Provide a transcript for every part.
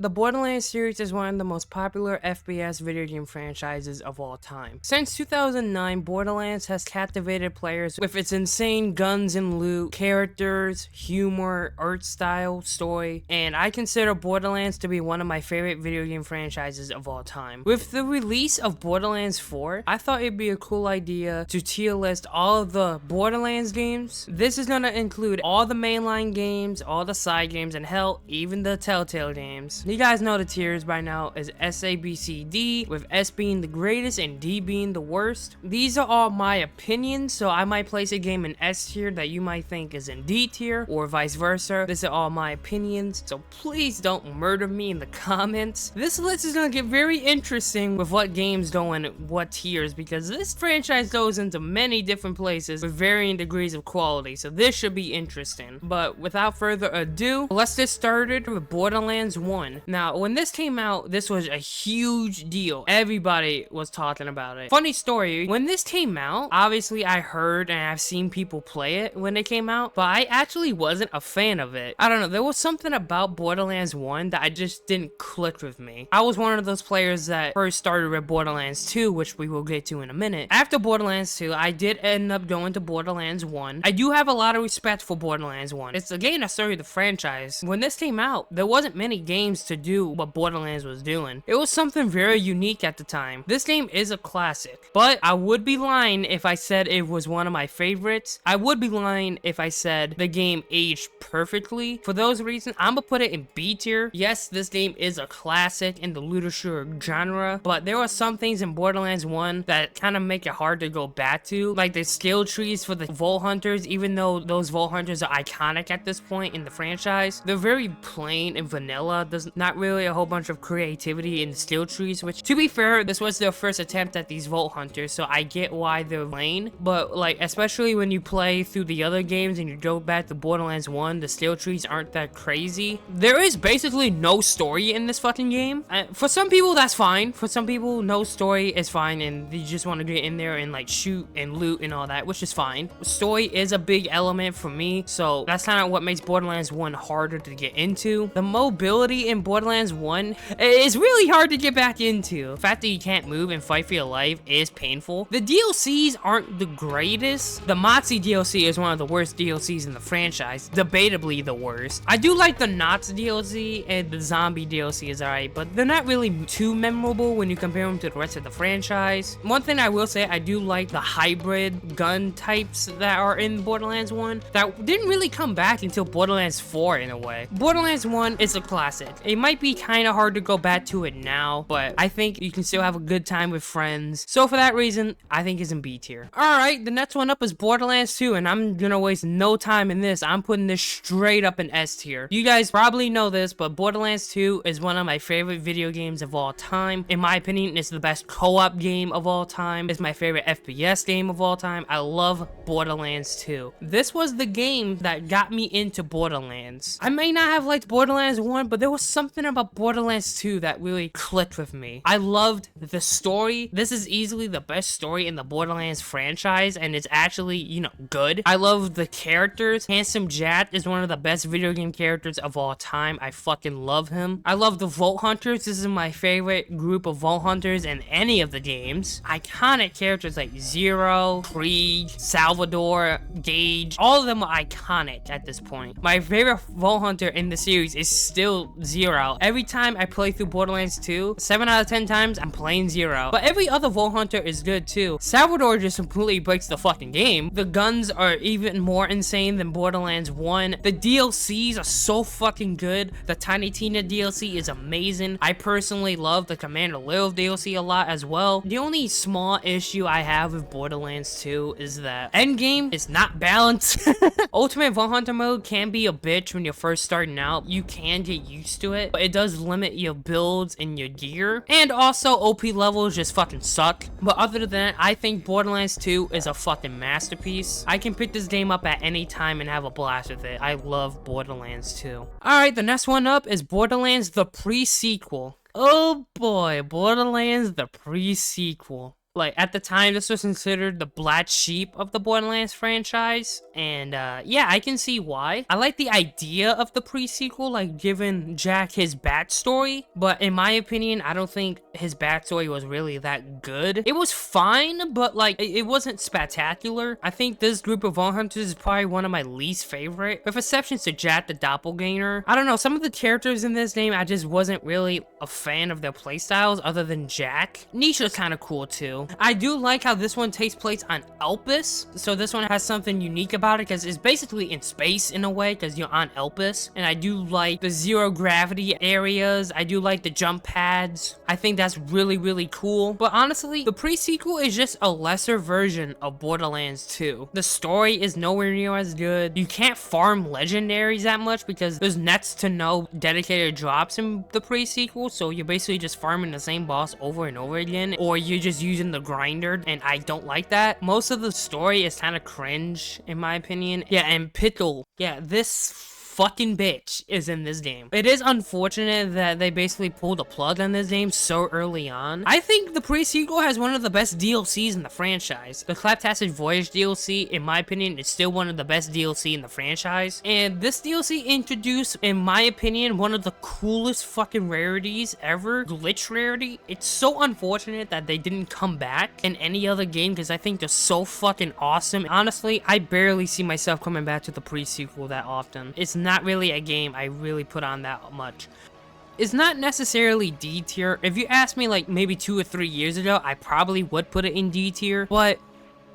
The Borderlands series is one of the most popular FPS video game franchises of all time. Since 2009, Borderlands has captivated players with its insane guns and loot, characters, humor, art style, story, and I consider Borderlands to be one of my favorite video game franchises of all time. With the release of Borderlands 4, I thought it'd be a cool idea to tier list all of the Borderlands games. This is gonna include all the mainline games, all the side games, and hell, even the Telltale games. You guys know the tiers by now is S, A, B, C, D, with S being the greatest and D being the worst. These are all my opinions, so I might place a game in S tier that you might think is in D tier, or vice versa. These are all my opinions, so please don't murder me in the comments. This list is gonna get very interesting with what games go in what tiers, because this franchise goes into many different places with varying degrees of quality, so this should be interesting. But without further ado, let's get started with Borderlands 1. Now, when this came out, this was a huge deal. Everybody was talking about it. Funny story, when this came out, obviously I heard and I've seen people play it when it came out, but I actually wasn't a fan of it. I don't know, there was something about Borderlands 1 that I just didn't click with me. I was one of those players that first started with Borderlands 2, which we will get to in a minute. After Borderlands 2, I did end up going to Borderlands 1. I do have a lot of respect for Borderlands 1. It's the game that started the franchise. When this came out, there wasn't many games to do what Borderlands was doing. It was something very unique at the time. This game is a classic, but I would be lying if I said it was one of my favorites. I would be lying if I said the game aged perfectly. For those reasons, I'm gonna put it in B tier. Yes, this game is a classic in the looter shooter genre, but there are some things in Borderlands 1 that kind of make it hard to go back to, like the skill trees for the Vault Hunters. Even though those Vault Hunters are iconic at this point in the franchise, they're very plain and vanilla. There's not really a whole bunch of creativity in skill trees, which, to be fair, this was their first attempt at these Vault Hunters, so I get why they're plain. But like, especially when you play through the other games and you go back to Borderlands 1, the skill trees aren't that crazy. There is basically no story in this fucking game. For some people, that's fine. For some people, no story is fine and you just want to get in there and like shoot and loot and all that, which is fine. Story is a big element for me, so that's kind of what makes Borderlands 1 harder to get into. The mobility in Borderlands 1 is really hard to get back into. The fact that you can't move and fight for your life is painful. The DLCs aren't the greatest. The Moxie DLC is one of the worst DLCs in the franchise, debatably the worst. I do like the Knots DLC, and the Zombie DLC is alright, but they're not really too memorable when you compare them to the rest of the franchise. One thing I will say, I do like the hybrid gun types that are in Borderlands 1 that didn't really come back until Borderlands 4 in a way. Borderlands 1 is a classic. It might be kind of hard to go back to it now, but I think you can still have a good time with friends. So for that reason, I think it's in B tier. Alright, the next one up is Borderlands 2, and I'm gonna waste no time in this. I'm putting this straight up in S tier. You guys probably know this, but Borderlands 2 is one of my favorite video games of all time. In my opinion, it's the best co-op game of all time. It's my favorite FPS game of all time. I love Borderlands 2. This was the game that got me into Borderlands. I may not have liked Borderlands 1, but there was something about Borderlands 2 that really clicked with me. I loved the story. This is easily the best story in the Borderlands franchise, and it's actually, you know, good. I love the characters. Handsome Jack is one of the best video game characters of all time. I fucking love him. I love the Vault Hunters. This is my favorite group of Vault Hunters in any of the games. Iconic characters like Zero, Krieg, Salvador, Gage. All of them are iconic at this point. My favorite Vault Hunter in the series is still Zero. Every time I play through Borderlands 2, 7 out of 10 times I'm playing Zero. But every other Vault Hunter is good too. Salvador just completely breaks the fucking game. The guns are even more insane than Borderlands 1. The DLCs are so fucking good. The Tiny Tina DLC is amazing. I personally love the Commander Lil DLC a lot as well. The only small issue I have with Borderlands 2 is that endgame is not balanced. Ultimate Vault Hunter mode can be a bitch when you're first starting out. You can get used to it, but it does limit your builds and your gear. And also, OP levels just fucking suck. But other than that, I think Borderlands 2 is a fucking masterpiece. I can pick this game up at any time and have a blast with it. I love Borderlands 2. Alright, the next one up is Borderlands the pre-sequel. Oh boy, Borderlands the pre-sequel. Like, at the time, this was considered the black sheep of the Borderlands franchise, and yeah, I can see why. I like the idea of the pre-sequel, like giving Jack his backstory, but in my opinion, I don't think his backstory was really that good. It was fine, but like, it wasn't spectacular. I think this group of Vault Hunters is probably one of my least favorite, with exceptions to Jack the Doppelganger. I don't know, some of the characters in this game, I just wasn't really a fan of their playstyles other than Jack. Nisha's kind of cool too. I do like how this one takes place on Elpis, so this one has something unique about it because it's basically in space in a way because you're on Elpis, and I do like the zero gravity areas. I do like the jump pads. I think that's really cool, but honestly, the pre-sequel is just a lesser version of Borderlands 2. The story is nowhere near as good. You can't farm legendaries that much because there's next to no dedicated drops in the pre-sequel, so you're basically just farming the same boss over and over again, or you're just using the grinder, and I don't like that. Most of the story is kind of cringe in my opinion. Yeah, and Pickle, yeah, this fucking bitch is in this game. It is unfortunate that they basically pulled the plug on this game so early on. I think the pre-sequel has one of the best DLCs in the franchise. The Claptastic Voyage DLC, in my opinion, is still one of the best DLC in the franchise. And this DLC introduced, in my opinion, one of the coolest fucking rarities ever. Glitch rarity. It's so unfortunate that they didn't come back in any other game because I think they're so fucking awesome. Honestly, I barely see myself coming back to the pre-sequel that often. It's not really a game I really put on that much. It's not necessarily D tier. If you asked me like maybe 2 or 3 years ago, I probably would put it in D tier, but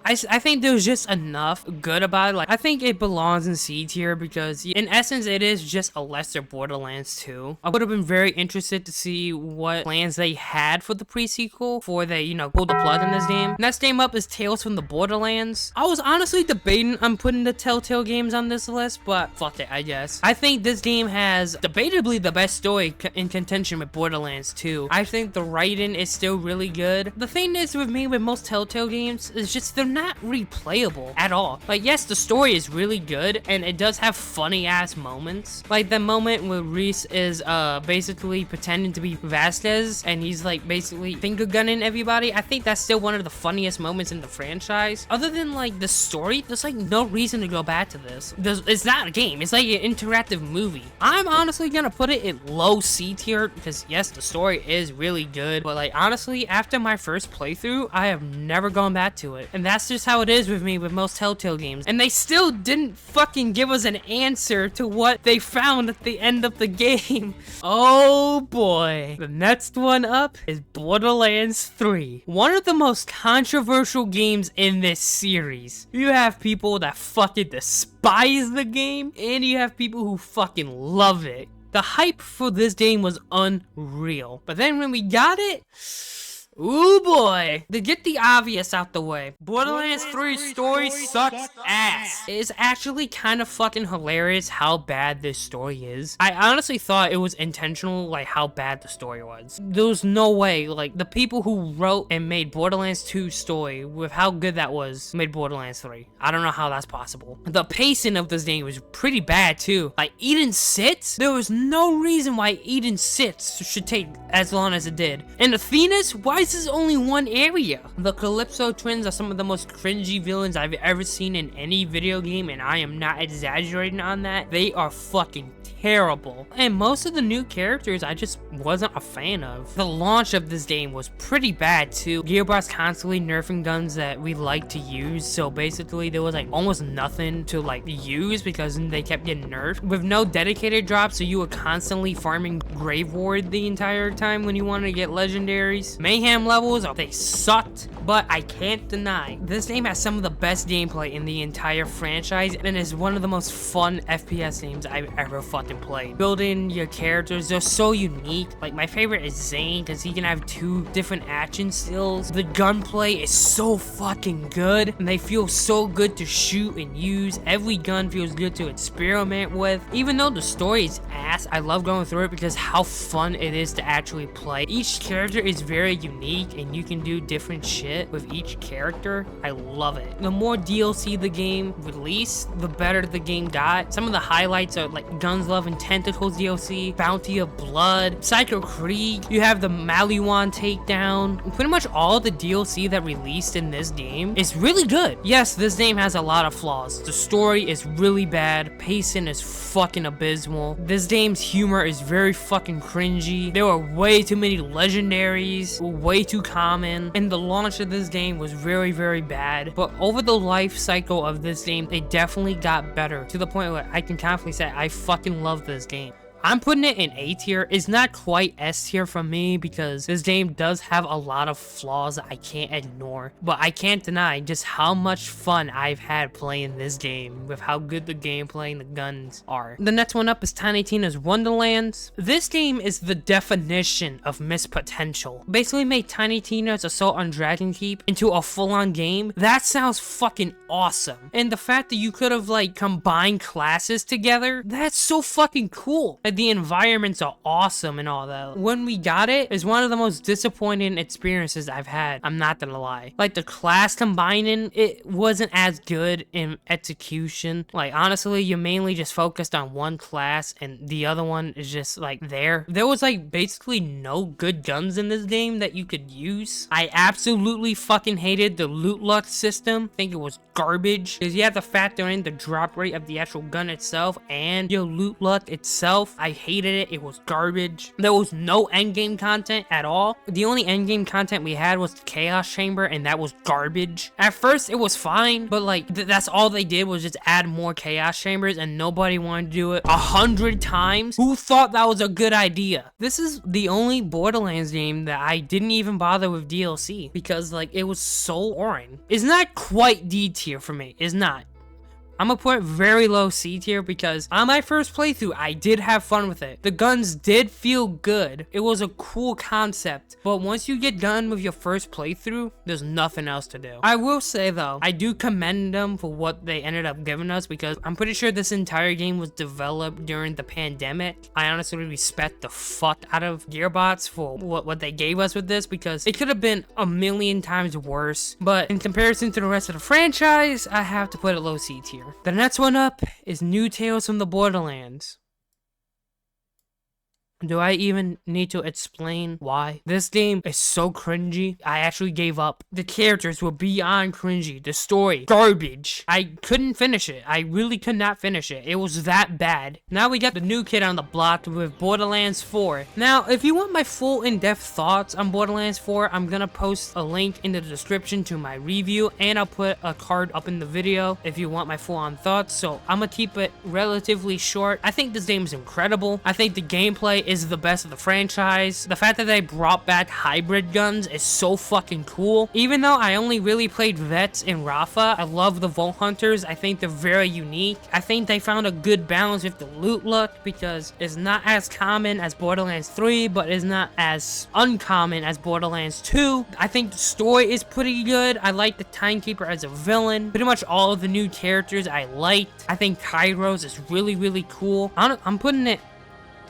I think there's just enough good about it. Like, I think it belongs in C tier because in essence it is just a lesser Borderlands 2. I would have been very interested to see what plans they had for the pre-sequel before they, you know, pulled the plug in this game. Next game up is Tales from the Borderlands. I was honestly debating on putting the Telltale games on this list, but fuck it, I guess. I think this game has debatably the best story in contention with Borderlands 2. I think the writing is still really good. The thing is with me with most Telltale games is just they're not replayable at all. Like, yes, the story is really good and it does have funny ass moments, like the moment where Reese is basically pretending to be Vasquez and he's like basically finger gunning everybody. I think that's still one of the funniest moments in the franchise. Other than like the story, there's like no reason to go back to this. It's not a game, it's like an interactive movie. I'm honestly gonna put it in low C tier because yes, the story is really good, but like honestly, after my first playthrough, I have never gone back to it, and that's just how it is with me with most Telltale games. And they still didn't fucking give us an answer to what they found at the end of the game. Oh boy. The next one up is Borderlands 3. One of the most controversial games in this series. You have people that fucking despise the game, and you have people who fucking love it. The hype for this game was unreal. But then when we got it, ooh boy. To get the obvious out the way, Borderlands 3 story sucks ass. It's actually kind of fucking hilarious how bad this story is. I honestly thought it was intentional, like how bad the story was. There was no way, like the people who wrote and made Borderlands 2 story with how good that was made Borderlands 3. I don't know how that's possible. The pacing of this game was pretty bad too. Like Eden sits, there was no reason why Eden sits should take as long as it did. And Athena's, why is this only one area? The Calypso twins are some of the most cringy villains I've ever seen in any video game, and I am not exaggerating on that. They are fucking terrible. And most of the new characters I just wasn't a fan of. The launch of this game was pretty bad too. Gearbox constantly nerfing guns that we like to use, so basically there was like almost nothing to like use because they kept getting nerfed. With no dedicated drops, so you were constantly farming Grave Ward the entire time when you wanted to get legendaries. Mayhem levels, they sucked, but I can't deny this game has some of the best gameplay in the entire franchise and is one of the most fun FPS games I've ever fucking played. Building your characters, they're so unique. Like my favorite is Zane because he can have 2 different action skills. The gunplay is so fucking good and they feel so good to shoot and use. Every gun feels good to experiment with. Even though the story is ass, I love going through it because how fun it is to actually play. Each character is very unique and you can do different shit with each character. I love it. The more DLC the game released, the better the game got. Some of the highlights are like guns level Love and Tentacles DLC, Bounty of Blood, Psycho Krieg, you have the Maliwan takedown. Pretty much all the DLC that released in this game is really good. Yes, this game has a lot of flaws. The story is really bad, pacing is fucking abysmal. This game's humor is very fucking cringy. There were way too many legendaries, way too common, and the launch of this game was very, very bad. But over the life cycle of this game, it definitely got better to the point where I can confidently say I fucking love this game. I'm putting it in A tier. It's not quite S tier for me because this game does have a lot of flaws that I can't ignore. But I can't deny just how much fun I've had playing this game with how good the gameplay and the guns are. The next one up is Tiny Tina's Wonderlands. This game is the definition of missed potential. Basically made Tiny Tina's Assault on Dragon Keep into a full-on game. That sounds fucking awesome. And the fact that you could have like combined classes together, that's so fucking cool. The environments are awesome and all that. When we got it, it's one of the most disappointing experiences I've had. I'm not gonna lie. Like the class combining, it wasn't as good in execution. Like honestly, you mainly just focused on one class and the other one is just like there. There was like basically no good guns in this game that you could use. I absolutely fucking hated the loot luck system. I think it was garbage because you have to factor in the drop rate of the actual gun itself and your loot luck itself. I hated it. It was garbage. There was no endgame content at all. The only endgame content we had was the Chaos Chamber, and that was garbage. At first, it was fine, but like that's all they did was just add more Chaos Chambers, and nobody wanted to do it 100 times. Who thought that was a good idea? This is the only Borderlands game that I didn't even bother with DLC because like it was so boring. It's not quite D tier for me. It's not. I'm gonna put it very low C tier because on my first playthrough, I did have fun with it. The guns did feel good. It was a cool concept, but once you get done with your first playthrough, there's nothing else to do. I will say though, I do commend them for what they ended up giving us because I'm pretty sure this entire game was developed during the pandemic. I honestly respect the fuck out of Gearbox for what they gave us with this because it could have been a million times worse, but in comparison to the rest of the franchise, I have to put it low C tier. The next one up is New Tales from the Borderlands. Do I even need to explain why? This game is so cringy, I actually gave up. The characters were beyond cringy. The story, garbage. I couldn't finish it. I really could not finish it. It was that bad. Now we got the new kid on the block with Borderlands 4. Now, if you want my full in-depth thoughts on Borderlands 4, I'm gonna post a link in the description to my review, and I'll put a card up in the video if you want my full-on thoughts. So I'm gonna keep it relatively short. I think this game is incredible. I think the gameplay is the best of the franchise. The fact that they brought back hybrid guns is so fucking cool. Even though I only really played Vets and Rafa, I love the Vault Hunters. I think they're very unique. I think they found a good balance with the loot luck because it's not as common as Borderlands 3, but it's not as uncommon as Borderlands 2. I think the story is pretty good. I like the Timekeeper as a villain. Pretty much all of the new characters I liked. I think Kairos is really, really cool. I'm putting it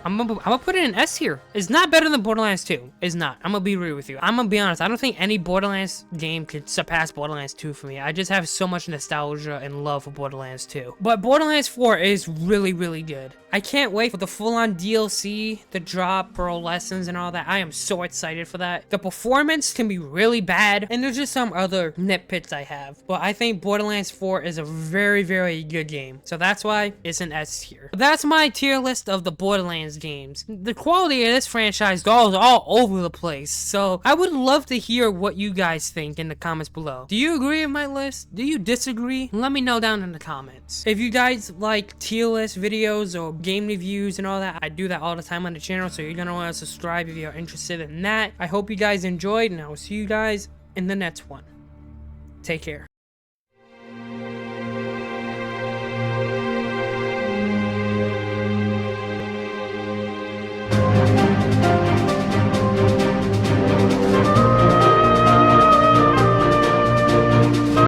I'm gonna put it in S tier. It's not better than Borderlands 2. It's not. I'm gonna be real with you. I'm gonna be honest. I don't think any Borderlands game could surpass Borderlands 2 for me. I just have so much nostalgia and love for Borderlands 2. But Borderlands 4 is really, really good. I can't wait for the full-on DLC, the drop, Pearl Lessons, and all that. I am so excited for that. The performance can be really bad, and there's just some other nitpicks I have. But I think Borderlands 4 is a very, very good game. So that's why it's an S tier. But that's my tier list of the Borderlands games. The quality of this franchise goes all over the place. So I would love to hear what you guys think in the comments below. Do you agree with my list? Do you disagree? Let me know down in the comments. If you guys like tier list videos or game reviews and all that, I do that all the time on the channel, so you're gonna want to subscribe if you're interested in that. I hope you guys enjoyed, and I will see you guys in the next one. Take care.